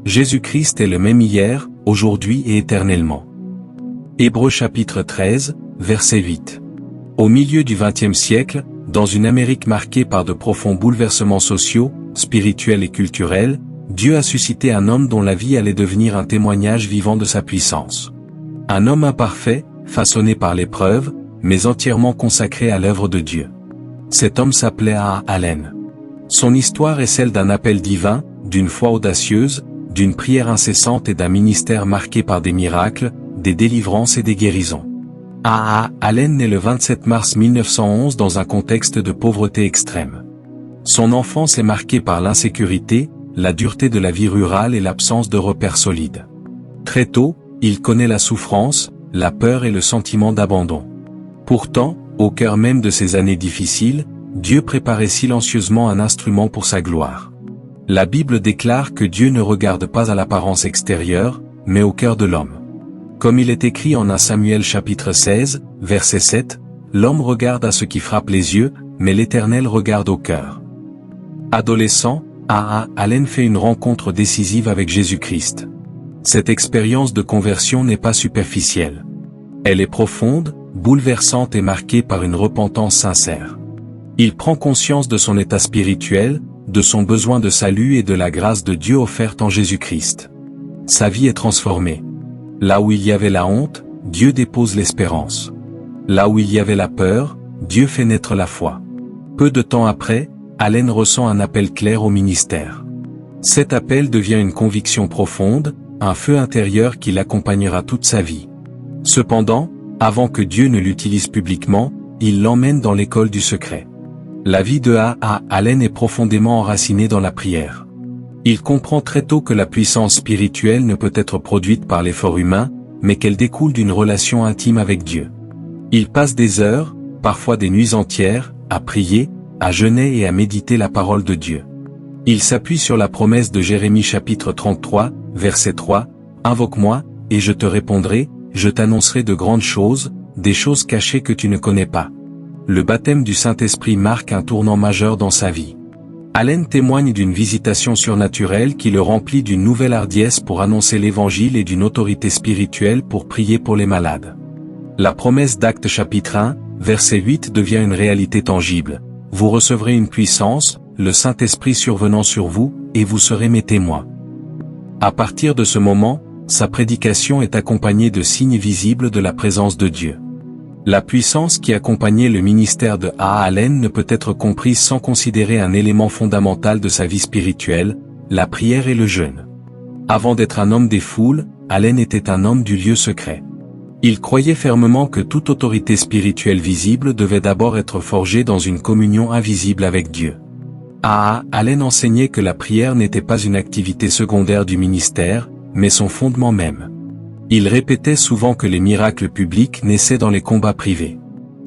Jésus-Christ est le même hier, aujourd'hui et éternellement. Hébreux chapitre 13, verset 8. Au milieu du XXe siècle, dans une Amérique marquée par de profonds bouleversements sociaux, spirituels et culturels, Dieu a suscité un homme dont la vie allait devenir un témoignage vivant de sa puissance. Un homme imparfait, façonné par l'épreuve, mais entièrement consacré à l'œuvre de Dieu. Cet homme s'appelait A.A. Allen. Son histoire est celle d'un appel divin, d'une foi audacieuse, d'une prière incessante et d'un ministère marqué par des miracles, des délivrances et des guérisons. A.A. Allen naît le 27 mars 1911 dans un contexte de pauvreté extrême. Son enfance est marquée par l'insécurité, la dureté de la vie rurale et l'absence de repères solides. Très tôt, il connaît la souffrance, la peur et le sentiment d'abandon. Pourtant, au cœur même de ces années difficiles, Dieu préparait silencieusement un instrument pour sa gloire. La Bible déclare que Dieu ne regarde pas à l'apparence extérieure, mais au cœur de l'homme. Comme il est écrit en 1 Samuel chapitre 16, verset 7, l'homme regarde à ce qui frappe les yeux, mais l'Éternel regarde au cœur. Adolescent, A.A. Allen fait une rencontre décisive avec Jésus-Christ. Cette expérience de conversion n'est pas superficielle. Elle est profonde, bouleversante et marquée par une repentance sincère. Il prend conscience de son état spirituel, de son besoin de salut et de la grâce de Dieu offerte en Jésus-Christ. Sa vie est transformée. Là où il y avait la honte, Dieu dépose l'espérance. Là où il y avait la peur, Dieu fait naître la foi. Peu de temps après, Allen ressent un appel clair au ministère. Cet appel devient une conviction profonde, un feu intérieur qui l'accompagnera toute sa vie. Cependant, avant que Dieu ne l'utilise publiquement, il l'emmène dans l'école du secret. La vie de A.A. Allen est profondément enracinée dans la prière. Il comprend très tôt que la puissance spirituelle ne peut être produite par l'effort humain, mais qu'elle découle d'une relation intime avec Dieu. Il passe des heures, parfois des nuits entières, à prier, à jeûner et à méditer la parole de Dieu. Il s'appuie sur la promesse de Jérémie chapitre 33, verset 3, « Invoque-moi, et je te répondrai, je t'annoncerai de grandes choses, des choses cachées que tu ne connais pas. » Le baptême du Saint-Esprit marque un tournant majeur dans sa vie. Allen témoigne d'une visitation surnaturelle qui le remplit d'une nouvelle hardiesse pour annoncer l'Évangile et d'une autorité spirituelle pour prier pour les malades. La promesse d'Actes chapitre 1, verset 8 devient une réalité tangible. Vous recevrez une puissance, le Saint-Esprit survenant sur vous, et vous serez mes témoins. À partir de ce moment, sa prédication est accompagnée de signes visibles de la présence de Dieu. La puissance qui accompagnait le ministère de A.A. Allen ne peut être comprise sans considérer un élément fondamental de sa vie spirituelle, la prière et le jeûne. Avant d'être un homme des foules, Allen était un homme du lieu secret. Il croyait fermement que toute autorité spirituelle visible devait d'abord être forgée dans une communion invisible avec Dieu. A.A. Allen enseignait que la prière n'était pas une activité secondaire du ministère, mais son fondement même. Il répétait souvent que les miracles publics naissaient dans les combats privés.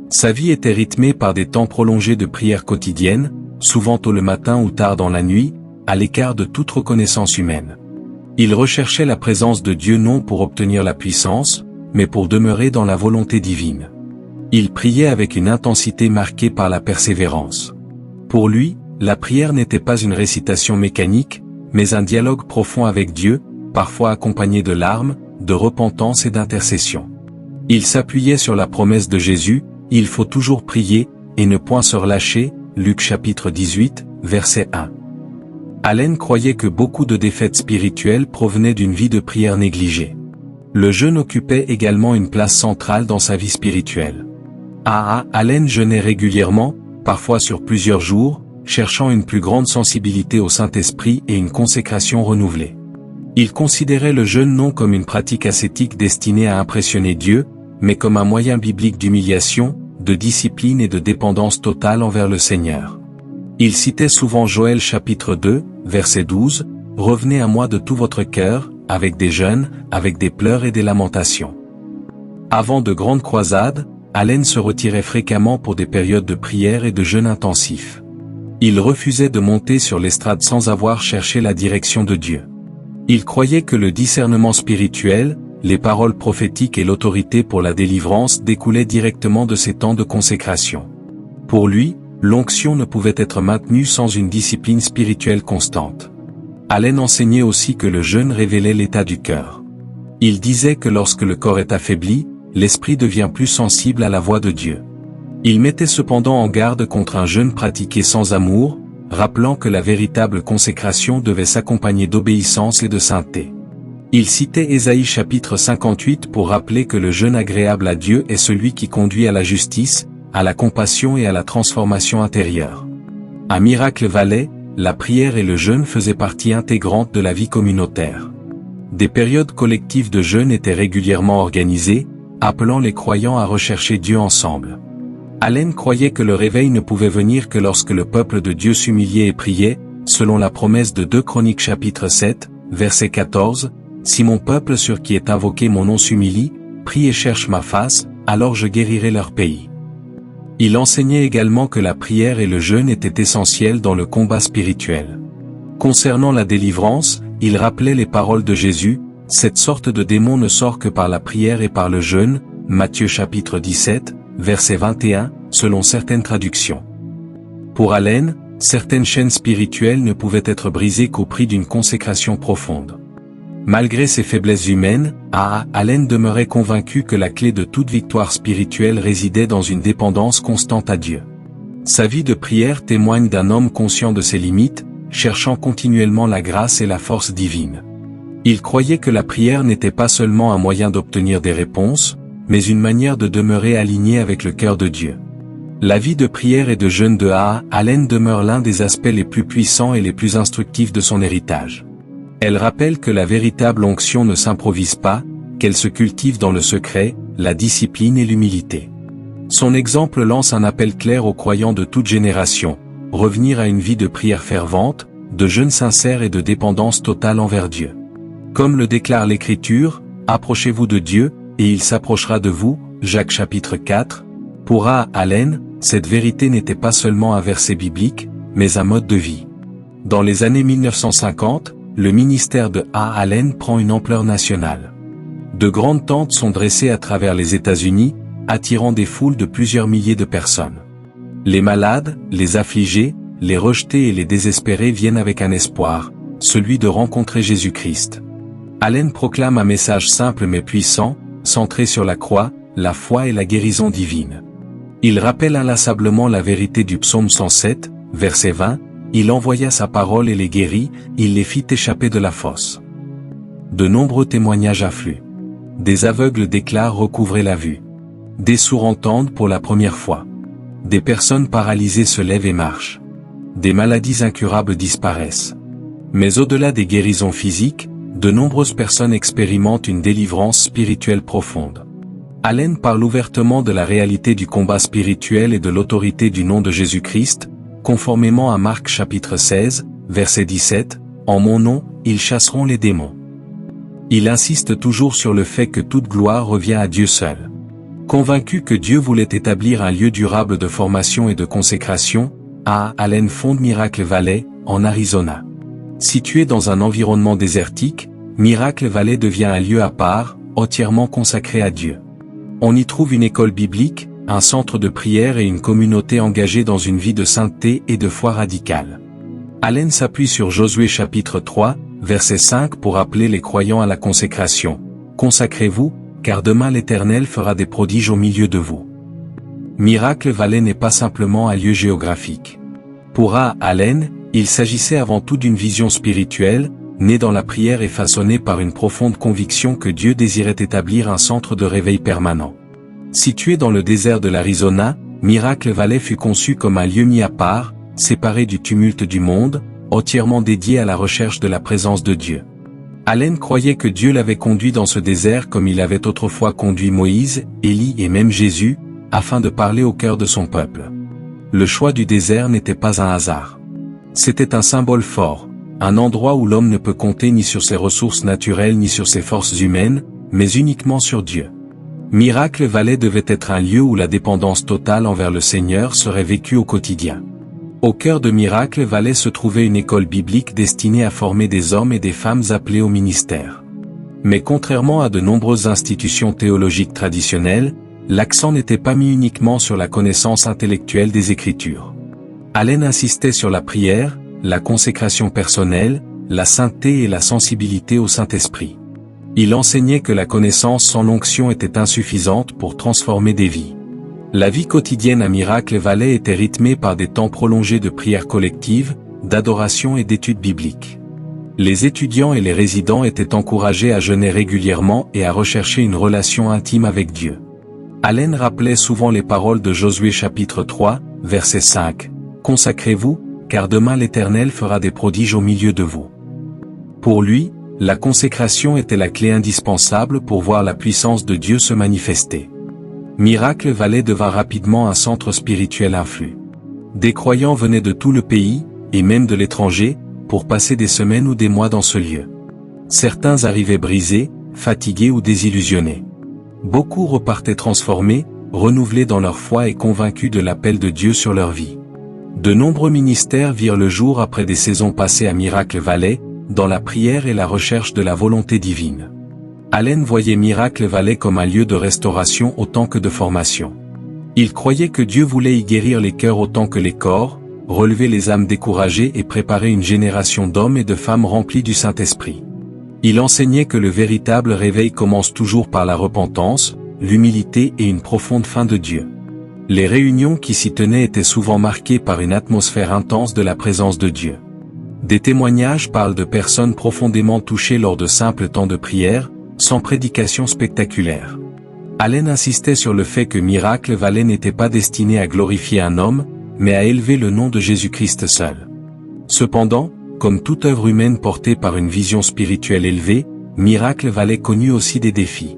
Sa vie était rythmée par des temps prolongés de prière quotidienne, souvent tôt le matin ou tard dans la nuit, à l'écart de toute reconnaissance humaine. Il recherchait la présence de Dieu non pour obtenir la puissance, mais pour demeurer dans la volonté divine. Il priait avec une intensité marquée par la persévérance. Pour lui, la prière n'était pas une récitation mécanique, mais un dialogue profond avec Dieu, parfois accompagné de larmes, de repentance et d'intercession. Il s'appuyait sur la promesse de Jésus, « Il faut toujours prier, et ne point se relâcher » Luc chapitre 18, verset 1. Allen croyait que beaucoup de défaites spirituelles provenaient d'une vie de prière négligée. Le jeûne occupait également une place centrale dans sa vie spirituelle. A.A. Allen jeûnait régulièrement, parfois sur plusieurs jours, cherchant une plus grande sensibilité au Saint-Esprit et une consécration renouvelée. Il considérait le jeûne non comme une pratique ascétique destinée à impressionner Dieu, mais comme un moyen biblique d'humiliation, de discipline et de dépendance totale envers le Seigneur. Il citait souvent Joël chapitre 2, verset 12, « Revenez à moi de tout votre cœur, avec des jeûnes, avec des pleurs et des lamentations. » Avant de grandes croisades, Allen se retirait fréquemment pour des périodes de prière et de jeûne intensif. Il refusait de monter sur l'estrade sans avoir cherché la direction de Dieu. Il croyait que le discernement spirituel, les paroles prophétiques et l'autorité pour la délivrance découlaient directement de ces temps de consécration. Pour lui, l'onction ne pouvait être maintenue sans une discipline spirituelle constante. Allen enseignait aussi que le jeûne révélait l'état du cœur. Il disait que lorsque le corps est affaibli, l'esprit devient plus sensible à la voix de Dieu. Il mettait cependant en garde contre un jeûne pratiqué sans amour, rappelant que la véritable consécration devait s'accompagner d'obéissance et de sainteté. Il citait Ésaïe chapitre 58 pour rappeler que le jeûne agréable à Dieu est celui qui conduit à la justice, à la compassion et à la transformation intérieure. À Miracle Valley, la prière et le jeûne faisaient partie intégrante de la vie communautaire. Des périodes collectives de jeûne étaient régulièrement organisées, appelant les croyants à rechercher Dieu ensemble. Allen croyait que le réveil ne pouvait venir que lorsque le peuple de Dieu s'humiliait et priait, selon la promesse de 2 Chroniques chapitre 7, verset 14, « Si mon peuple sur qui est invoqué mon nom s'humilie, prie et cherche ma face, alors je guérirai leur pays. » Il enseignait également que la prière et le jeûne étaient essentiels dans le combat spirituel. Concernant la délivrance, il rappelait les paroles de Jésus, « Cette sorte de démon ne sort que par la prière et par le jeûne » Matthieu chapitre 17, verset 21, selon certaines traductions. Pour Allen, certaines chaînes spirituelles ne pouvaient être brisées qu'au prix d'une consécration profonde. Malgré ses faiblesses humaines, Allen demeurait convaincu que la clé de toute victoire spirituelle résidait dans une dépendance constante à Dieu. Sa vie de prière témoigne d'un homme conscient de ses limites, cherchant continuellement la grâce et la force divine. Il croyait que la prière n'était pas seulement un moyen d'obtenir des réponses, mais une manière de demeurer aligné avec le cœur de Dieu. La vie de prière et de jeûne de Allen demeure l'un des aspects les plus puissants et les plus instructifs de son héritage. Elle rappelle que la véritable onction ne s'improvise pas, qu'elle se cultive dans le secret, la discipline et l'humilité. Son exemple lance un appel clair aux croyants de toute génération, revenir à une vie de prière fervente, de jeûne sincère et de dépendance totale envers Dieu. Comme le déclare l'Écriture, « Approchez-vous de Dieu, et il s'approchera de vous » Jacques chapitre 4. Pour Allen, cette vérité n'était pas seulement un verset biblique, mais un mode de vie. Dans les années 1950, le ministère de Allen prend une ampleur nationale. De grandes tentes sont dressées à travers les États-Unis, attirant des foules de plusieurs milliers de personnes. Les malades, les affligés, les rejetés et les désespérés viennent avec un espoir, celui de rencontrer Jésus-Christ. Allen proclame un message simple mais puissant, centré sur la croix, la foi et la guérison divine. Il rappelle inlassablement la vérité du psaume 107, verset 20, « Il envoya sa parole et les guérit, il les fit échapper de la fosse. » De nombreux témoignages affluent. Des aveugles déclarent recouvrer la vue. Des sourds entendent pour la première fois. Des personnes paralysées se lèvent et marchent. Des maladies incurables disparaissent. Mais au-delà des guérisons physiques, de nombreuses personnes expérimentent une délivrance spirituelle profonde. Allen parle ouvertement de la réalité du combat spirituel et de l'autorité du nom de Jésus-Christ, conformément à Marc chapitre 16, verset 17, « En mon nom, ils chasseront les démons. » Il insiste toujours sur le fait que toute gloire revient à Dieu seul. Convaincu que Dieu voulait établir un lieu durable de formation et de consécration, Allen fonde Miracle Valley, en Arizona. Situé dans un environnement désertique, Miracle Valley devient un lieu à part, entièrement consacré à Dieu. On y trouve une école biblique, un centre de prière et une communauté engagée dans une vie de sainteté et de foi radicale. Allen s'appuie sur Josué chapitre 3, verset 5 pour appeler les croyants à la consécration. « Consacrez-vous, car demain l'Éternel fera des prodiges au milieu de vous. » Miracle Valley n'est pas simplement un lieu géographique. Pour Allen, il s'agissait avant tout d'une vision spirituelle, née dans la prière et façonnée par une profonde conviction que Dieu désirait établir un centre de réveil permanent. Situé dans le désert de l'Arizona, Miracle Valley fut conçu comme un lieu mis à part, séparé du tumulte du monde, entièrement dédié à la recherche de la présence de Dieu. Allen croyait que Dieu l'avait conduit dans ce désert comme il avait autrefois conduit Moïse, Élie et même Jésus, afin de parler au cœur de son peuple. Le choix du désert n'était pas un hasard. C'était un symbole fort, un endroit où l'homme ne peut compter ni sur ses ressources naturelles ni sur ses forces humaines, mais uniquement sur Dieu. Miracle Valley devait être un lieu où la dépendance totale envers le Seigneur serait vécue au quotidien. Au cœur de Miracle Valley se trouvait une école biblique destinée à former des hommes et des femmes appelés au ministère. Mais contrairement à de nombreuses institutions théologiques traditionnelles, l'accent n'était pas mis uniquement sur la connaissance intellectuelle des Écritures. Allen insistait sur la prière, la consécration personnelle, la sainteté et la sensibilité au Saint-Esprit. Il enseignait que la connaissance sans l'onction était insuffisante pour transformer des vies. La vie quotidienne à Miracle Valley était rythmée par des temps prolongés de prière collective, d'adoration et d'études bibliques. Les étudiants et les résidents étaient encouragés à jeûner régulièrement et à rechercher une relation intime avec Dieu. Allen rappelait souvent les paroles de Josué chapitre 3, verset 5. « Consacrez-vous, car demain l'Éternel fera des prodiges au milieu de vous. » Pour lui, la consécration était la clé indispensable pour voir la puissance de Dieu se manifester. Miracle Valley devint rapidement un centre spirituel influx. Des croyants venaient de tout le pays, et même de l'étranger, pour passer des semaines ou des mois dans ce lieu. Certains arrivaient brisés, fatigués ou désillusionnés. Beaucoup repartaient transformés, renouvelés dans leur foi et convaincus de l'appel de Dieu sur leur vie. De nombreux ministères virent le jour après des saisons passées à Miracle Valley, dans la prière et la recherche de la volonté divine. Allen voyait Miracle Valley comme un lieu de restauration autant que de formation. Il croyait que Dieu voulait y guérir les cœurs autant que les corps, relever les âmes découragées et préparer une génération d'hommes et de femmes remplis du Saint-Esprit. Il enseignait que le véritable réveil commence toujours par la repentance, l'humilité et une profonde faim de Dieu. Les réunions qui s'y tenaient étaient souvent marquées par une atmosphère intense de la présence de Dieu. Des témoignages parlent de personnes profondément touchées lors de simples temps de prière, sans prédication spectaculaire. Allen insistait sur le fait que Miracle Valley n'était pas destiné à glorifier un homme, mais à élever le nom de Jésus-Christ seul. Cependant, comme toute œuvre humaine portée par une vision spirituelle élevée, Miracle Valley connut aussi des défis.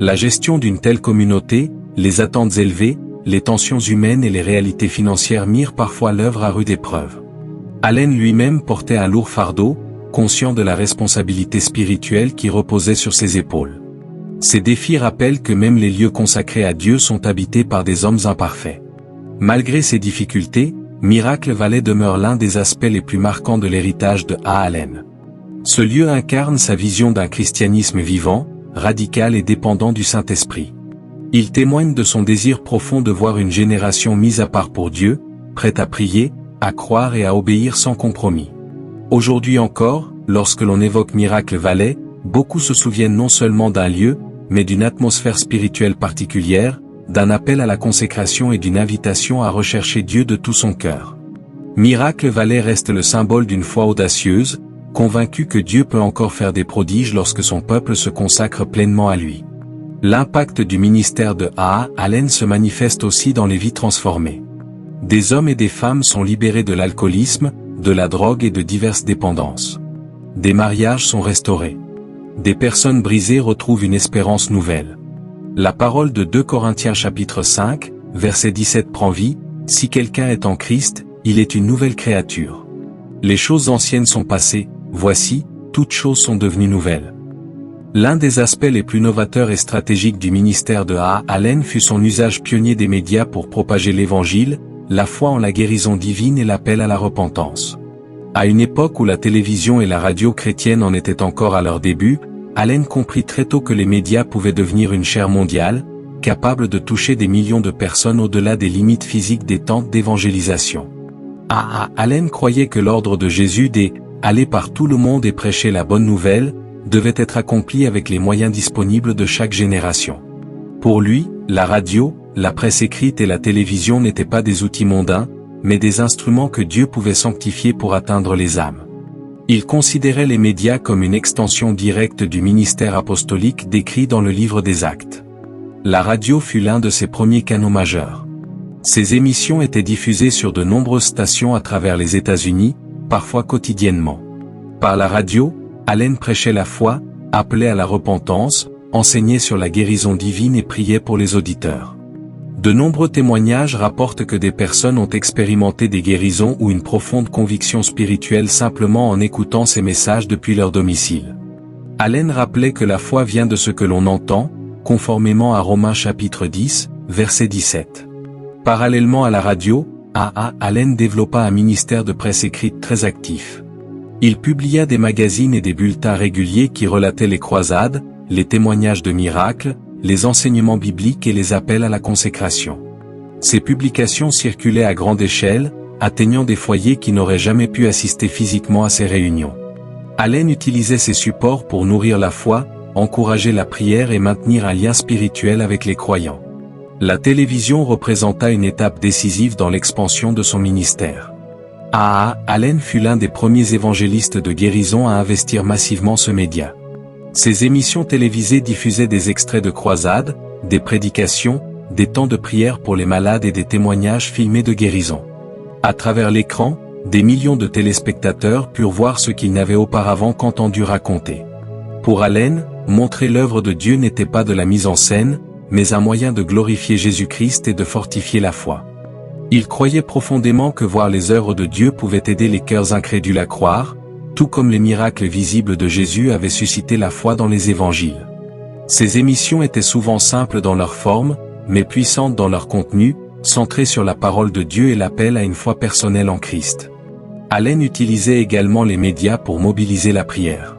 La gestion d'une telle communauté, les attentes élevées, les tensions humaines et les réalités financières mirent parfois l'œuvre à rude épreuve. Allen lui-même portait un lourd fardeau, conscient de la responsabilité spirituelle qui reposait sur ses épaules. Ces défis rappellent que même les lieux consacrés à Dieu sont habités par des hommes imparfaits. Malgré ces difficultés, Miracle Valley demeure l'un des aspects les plus marquants de l'héritage de A. Allen. Ce lieu incarne sa vision d'un christianisme vivant, radical et dépendant du Saint-Esprit. Il témoigne de son désir profond de voir une génération mise à part pour Dieu, prête à prier, à croire et à obéir sans compromis. Aujourd'hui encore, lorsque l'on évoque Miracle Valley, beaucoup se souviennent non seulement d'un lieu, mais d'une atmosphère spirituelle particulière, d'un appel à la consécration et d'une invitation à rechercher Dieu de tout son cœur. Miracle Valley reste le symbole d'une foi audacieuse, convaincu que Dieu peut encore faire des prodiges lorsque son peuple se consacre pleinement à lui. L'impact du ministère de A. Allen se manifeste aussi dans les vies transformées. Des hommes et des femmes sont libérés de l'alcoolisme, de la drogue et de diverses dépendances. Des mariages sont restaurés. Des personnes brisées retrouvent une espérance nouvelle. La parole de 2 Corinthiens chapitre 5, verset 17 prend vie, « Si quelqu'un est en Christ, il est une nouvelle créature. Les choses anciennes sont passées, voici, toutes choses sont devenues nouvelles. » L'un des aspects les plus novateurs et stratégiques du ministère de A. Allen fut son usage pionnier des médias pour propager l'Évangile, la foi en la guérison divine et l'appel à la repentance. À une époque où la télévision et la radio chrétienne en étaient encore à leur début, Allen comprit très tôt que les médias pouvaient devenir une chaire mondiale, capable de toucher des millions de personnes au-delà des limites physiques des tentes d'évangélisation. A. Allen croyait que l'ordre de Jésus « aller par tout le monde et prêcher la bonne nouvelle » devait être accompli avec les moyens disponibles de chaque génération. Pour lui, la radio, la presse écrite et la télévision n'étaient pas des outils mondains, mais des instruments que Dieu pouvait sanctifier pour atteindre les âmes. Il considérait les médias comme une extension directe du ministère apostolique décrit dans le livre des Actes. La radio fut l'un de ses premiers canaux majeurs. Ses émissions étaient diffusées sur de nombreuses stations à travers les États-Unis, parfois quotidiennement. Par la radio, Allen prêchait la foi, appelait à la repentance, enseignait sur la guérison divine et priait pour les auditeurs. De nombreux témoignages rapportent que des personnes ont expérimenté des guérisons ou une profonde conviction spirituelle simplement en écoutant ces messages depuis leur domicile. Allen rappelait que la foi vient de ce que l'on entend, conformément à Romains chapitre 10, verset 17. Parallèlement à la radio, A. Allen développa un ministère de presse écrite très actif. Il publia des magazines et des bulletins réguliers qui relataient les croisades, les témoignages de miracles, les enseignements bibliques et les appels à la consécration. Ces publications circulaient à grande échelle, atteignant des foyers qui n'auraient jamais pu assister physiquement à ces réunions. Allen utilisait ces supports pour nourrir la foi, encourager la prière et maintenir un lien spirituel avec les croyants. La télévision représenta une étape décisive dans l'expansion de son ministère. Allen fut l'un des premiers évangélistes de guérison à investir massivement ce média. Ses émissions télévisées diffusaient des extraits de croisades, des prédications, des temps de prière pour les malades et des témoignages filmés de guérison. À travers l'écran, des millions de téléspectateurs purent voir ce qu'ils n'avaient auparavant qu'entendu raconter. Pour Allen, montrer l'œuvre de Dieu n'était pas de la mise en scène, mais un moyen de glorifier Jésus-Christ et de fortifier la foi. Il croyait profondément que voir les œuvres de Dieu pouvait aider les cœurs incrédules à croire, tout comme les miracles visibles de Jésus avaient suscité la foi dans les évangiles. Ces émissions étaient souvent simples dans leur forme, mais puissantes dans leur contenu, centrées sur la parole de Dieu et l'appel à une foi personnelle en Christ. Allen utilisait également les médias pour mobiliser la prière.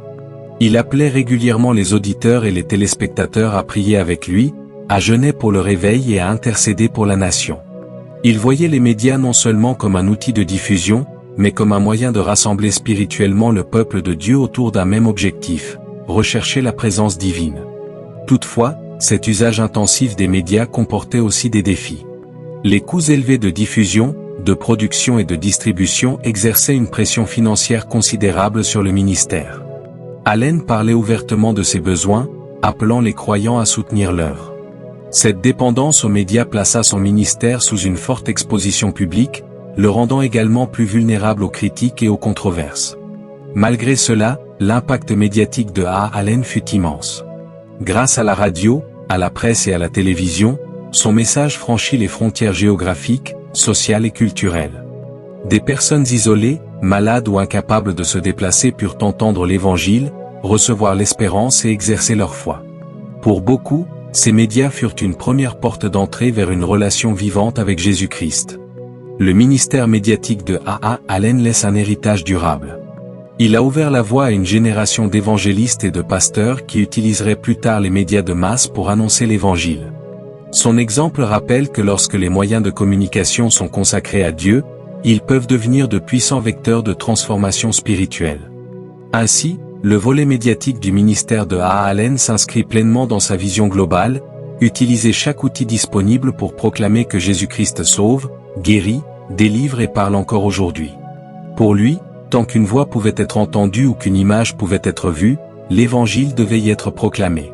Il appelait régulièrement les auditeurs et les téléspectateurs à prier avec lui, à jeûner pour le réveil et à intercéder pour la nation. Il voyait les médias non seulement comme un outil de diffusion, mais comme un moyen de rassembler spirituellement le peuple de Dieu autour d'un même objectif, rechercher la présence divine. Toutefois, cet usage intensif des médias comportait aussi des défis. Les coûts élevés de diffusion, de production et de distribution exerçaient une pression financière considérable sur le ministère. Allen parlait ouvertement de ses besoins, appelant les croyants à soutenir l'œuvre. Cette dépendance aux médias plaça son ministère sous une forte exposition publique, le rendant également plus vulnérable aux critiques et aux controverses. Malgré cela, l'impact médiatique de Allen fut immense. Grâce à la radio, à la presse et à la télévision, son message franchit les frontières géographiques, sociales et culturelles. Des personnes isolées, malades ou incapables de se déplacer purent entendre l'Évangile, recevoir l'espérance et exercer leur foi. Pour beaucoup, ces médias furent une première porte d'entrée vers une relation vivante avec Jésus-Christ. Le ministère médiatique de Allen laisse un héritage durable. Il a ouvert la voie à une génération d'évangélistes et de pasteurs qui utiliseraient plus tard les médias de masse pour annoncer l'Évangile. Son exemple rappelle que lorsque les moyens de communication sont consacrés à Dieu, ils peuvent devenir de puissants vecteurs de transformation spirituelle. Ainsi, le volet médiatique du ministère de Allen s'inscrit pleinement dans sa vision globale, utiliser chaque outil disponible pour proclamer que Jésus-Christ sauve, guérit, délivre et parle encore aujourd'hui. Pour lui, tant qu'une voix pouvait être entendue ou qu'une image pouvait être vue, l'Évangile devait y être proclamé.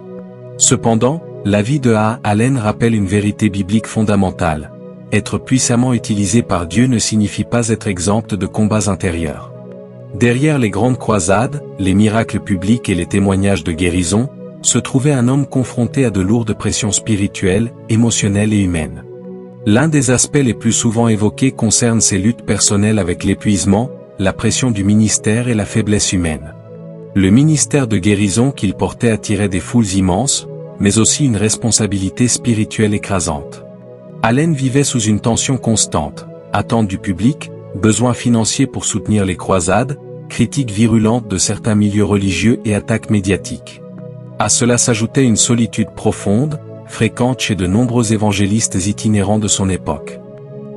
Cependant, la vie de Allen rappelle une vérité biblique fondamentale. Être puissamment utilisé par Dieu ne signifie pas être exempt de combats intérieurs. Derrière les grandes croisades, les miracles publics et les témoignages de guérison, se trouvait un homme confronté à de lourdes pressions spirituelles, émotionnelles et humaines. L'un des aspects les plus souvent évoqués concerne ses luttes personnelles avec l'épuisement, la pression du ministère et la faiblesse humaine. Le ministère de guérison qu'il portait attirait des foules immenses, mais aussi une responsabilité spirituelle écrasante. Allen vivait sous une tension constante, attente du public, besoins financiers pour soutenir les croisades, critiques virulentes de certains milieux religieux et attaques médiatiques. À cela s'ajoutait une solitude profonde, fréquente chez de nombreux évangélistes itinérants de son époque.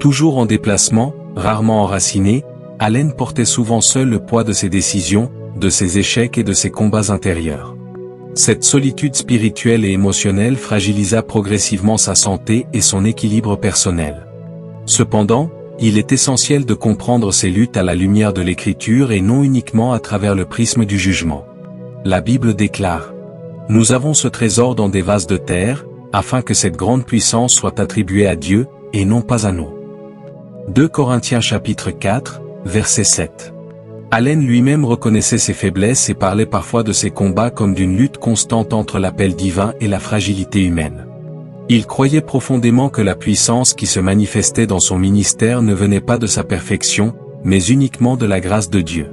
Toujours en déplacement, rarement enraciné, Allen portait souvent seul le poids de ses décisions, de ses échecs et de ses combats intérieurs. Cette solitude spirituelle et émotionnelle fragilisa progressivement sa santé et son équilibre personnel. Cependant, il est essentiel de comprendre ces luttes à la lumière de l'Écriture et non uniquement à travers le prisme du jugement. La Bible déclare : « Nous avons ce trésor dans des vases de terre, afin que cette grande puissance soit attribuée à Dieu, et non pas à nous. » 2 Corinthiens chapitre 4, verset 7. Allen lui-même reconnaissait ses faiblesses et parlait parfois de ses combats comme d'une lutte constante entre l'appel divin et la fragilité humaine. Il croyait profondément que la puissance qui se manifestait dans son ministère ne venait pas de sa perfection, mais uniquement de la grâce de Dieu.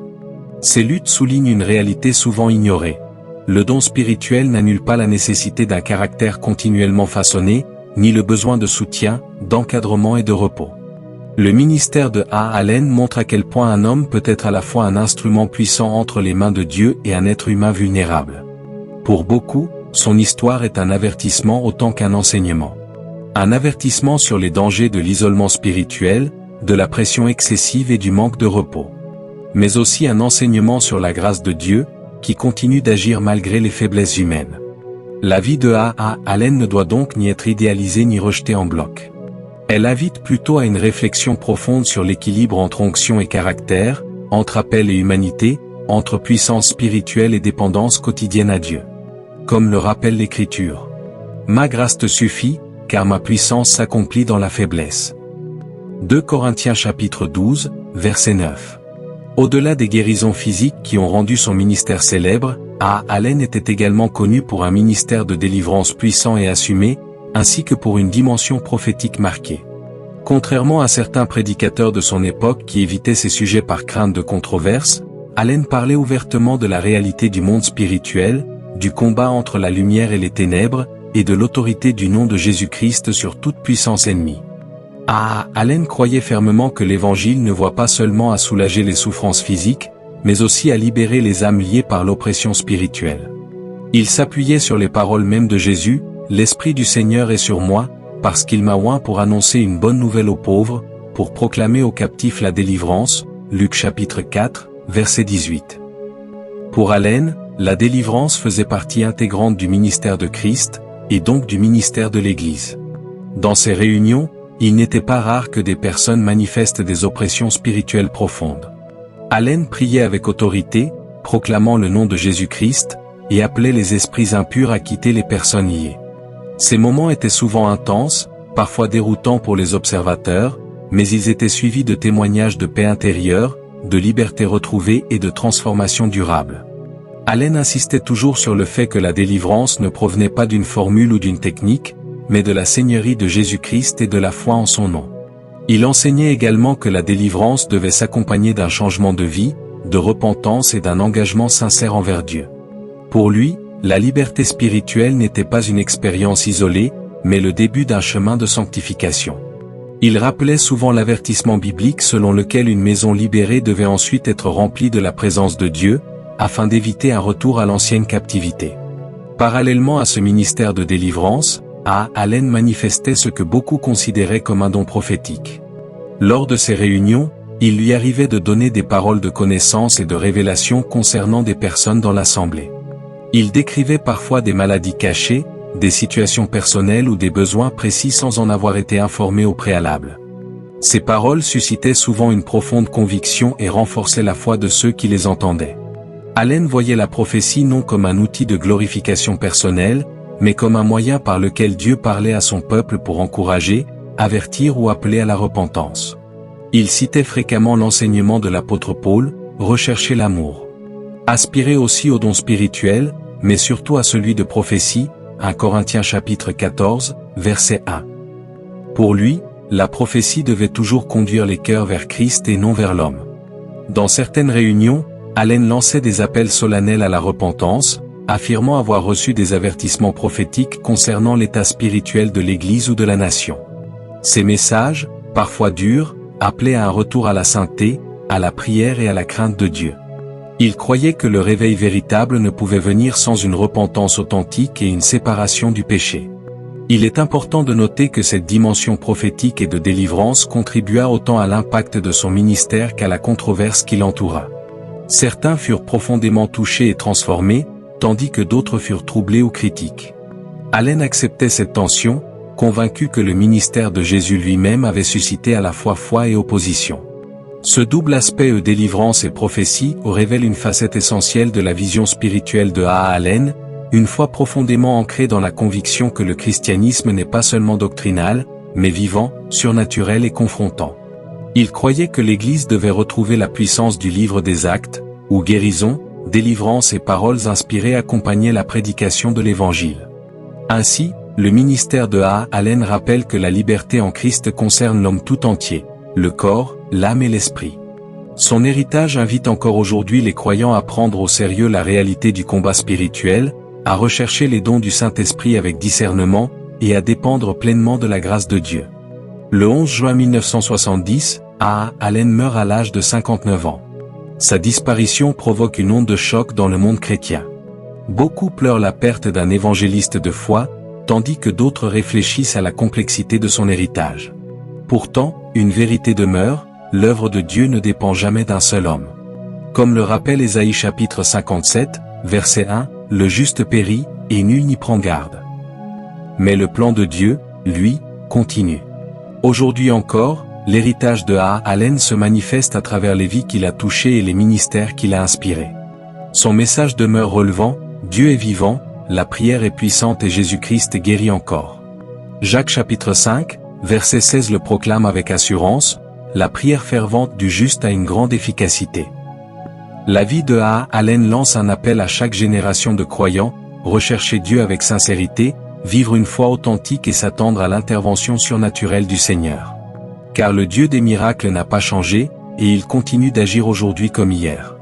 Ces luttes soulignent une réalité souvent ignorée. Le don spirituel n'annule pas la nécessité d'un caractère continuellement façonné, ni le besoin de soutien, d'encadrement et de repos. Le ministère de Allen montre à quel point un homme peut être à la fois un instrument puissant entre les mains de Dieu et un être humain vulnérable. Pour beaucoup, son histoire est un avertissement autant qu'un enseignement. Un avertissement sur les dangers de l'isolement spirituel, de la pression excessive et du manque de repos. mais aussi un enseignement sur la grâce de Dieu, qui continue d'agir malgré les faiblesses humaines. La vie de A.A. Allen ne doit donc ni être idéalisée ni rejetée en bloc. Elle invite plutôt à une réflexion profonde sur l'équilibre entre onction et caractère, entre appel et humanité, entre puissance spirituelle et dépendance quotidienne à Dieu. Comme le rappelle l'Écriture. Ma grâce te suffit, car ma puissance s'accomplit dans la faiblesse. 2 Corinthiens chapitre 12, verset 9. Au-delà des guérisons physiques qui ont rendu son ministère célèbre, A. Allen était également connu pour un ministère de délivrance puissant et assumé, ainsi que pour une dimension prophétique marquée. Contrairement à certains prédicateurs de son époque qui évitaient ces sujets par crainte de controverse, Allen parlait ouvertement de la réalité du monde spirituel, du combat entre la lumière et les ténèbres, et de l'autorité du nom de Jésus-Christ sur toute puissance ennemie. A. Allen croyait fermement que l'Évangile ne voit pas seulement à soulager les souffrances physiques, mais aussi à libérer les âmes liées par l'oppression spirituelle. Il s'appuyait sur les paroles mêmes de Jésus, « L'Esprit du Seigneur est sur moi, parce qu'il m'a oint pour annoncer une bonne nouvelle aux pauvres, pour proclamer aux captifs la délivrance » Luc chapitre 4, verset 18. Pour Allen, la délivrance faisait partie intégrante du ministère de Christ, et donc du ministère de l'Église. Dans ces réunions, il n'était pas rare que des personnes manifestent des oppressions spirituelles profondes. Allen priait avec autorité, proclamant le nom de Jésus-Christ, et appelait les esprits impurs à quitter les personnes liées. Ces moments étaient souvent intenses, parfois déroutants pour les observateurs, mais ils étaient suivis de témoignages de paix intérieure, de liberté retrouvée et de transformation durable. Allen insistait toujours sur le fait que la délivrance ne provenait pas d'une formule ou d'une technique, mais de la Seigneurie de Jésus-Christ et de la foi en son nom. Il enseignait également que la délivrance devait s'accompagner d'un changement de vie, de repentance et d'un engagement sincère envers Dieu. Pour lui, la liberté spirituelle n'était pas une expérience isolée, mais le début d'un chemin de sanctification. Il rappelait souvent l'avertissement biblique selon lequel une maison libérée devait ensuite être remplie de la présence de Dieu, afin d'éviter un retour à l'ancienne captivité. Parallèlement à ce ministère de délivrance, A. Allen manifestait ce que beaucoup considéraient comme un don prophétique. Lors de ces réunions, il lui arrivait de donner des paroles de connaissance et de révélation concernant des personnes dans l'assemblée. Il décrivait parfois des maladies cachées, des situations personnelles ou des besoins précis sans en avoir été informé au préalable. Ces paroles suscitaient souvent une profonde conviction et renforçaient la foi de ceux qui les entendaient. Allen voyait la prophétie non comme un outil de glorification personnelle, mais comme un moyen par lequel Dieu parlait à son peuple pour encourager, avertir ou appeler à la repentance. Il citait fréquemment l'enseignement de l'apôtre Paul, rechercher l'amour. Aspirer aussi au don spirituel, mais surtout à celui de prophétie, 1 Corinthiens chapitre 14, verset 1. Pour lui, la prophétie devait toujours conduire les cœurs vers Christ et non vers l'homme. Dans certaines réunions, Allen lançait des appels solennels à la repentance, affirmant avoir reçu des avertissements prophétiques concernant l'état spirituel de l'Église ou de la nation. Ces messages, parfois durs, appelaient à un retour à la sainteté, à la prière et à la crainte de Dieu. Il croyait que le réveil véritable ne pouvait venir sans une repentance authentique et une séparation du péché. Il est important de noter que cette dimension prophétique et de délivrance contribua autant à l'impact de son ministère qu'à la controverse qui l'entoura. Certains furent profondément touchés et transformés, tandis que d'autres furent troublés ou critiques. Allen acceptait cette tension, convaincu que le ministère de Jésus lui-même avait suscité à la fois foi et opposition. Ce double aspect délivrance et prophétie révèle une facette essentielle de la vision spirituelle de A. Allen, une foi profondément ancrée dans la conviction que le christianisme n'est pas seulement doctrinal, mais vivant, surnaturel et confrontant. Il croyait que l'Église devait retrouver la puissance du livre des Actes, où guérison, délivrance et paroles inspirées accompagnaient la prédication de l'Évangile. Ainsi, le ministère de A. Allen rappelle que la liberté en Christ concerne l'homme tout entier, le corps, l'âme et l'esprit. Son héritage invite encore aujourd'hui les croyants à prendre au sérieux la réalité du combat spirituel, à rechercher les dons du Saint-Esprit avec discernement, et à dépendre pleinement de la grâce de Dieu. Le 11 juin 1970, A. Allen meurt à l'âge de 59 ans. Sa disparition provoque une onde de choc dans le monde chrétien. Beaucoup pleurent la perte d'un évangéliste de foi, tandis que d'autres réfléchissent à la complexité de son héritage. Pourtant, une vérité demeure, l'œuvre de Dieu ne dépend jamais d'un seul homme. Comme le rappelle Ésaïe chapitre 57, verset 1, le juste périt, et nul n'y prend garde. Mais le plan de Dieu, lui, continue. Aujourd'hui encore, l'héritage de A. Allen se manifeste à travers les vies qu'il a touchées et les ministères qu'il a inspirés. Son message demeure relevant, Dieu est vivant, la prière est puissante et Jésus-Christ guérit encore. Jacques chapitre 5, verset 16 le proclame avec assurance, la prière fervente du juste a une grande efficacité. La vie de A. Allen lance un appel à chaque génération de croyants, rechercher Dieu avec sincérité, vivre une foi authentique et s'attendre à l'intervention surnaturelle du Seigneur. Car le Dieu des miracles n'a pas changé, et il continue d'agir aujourd'hui comme hier.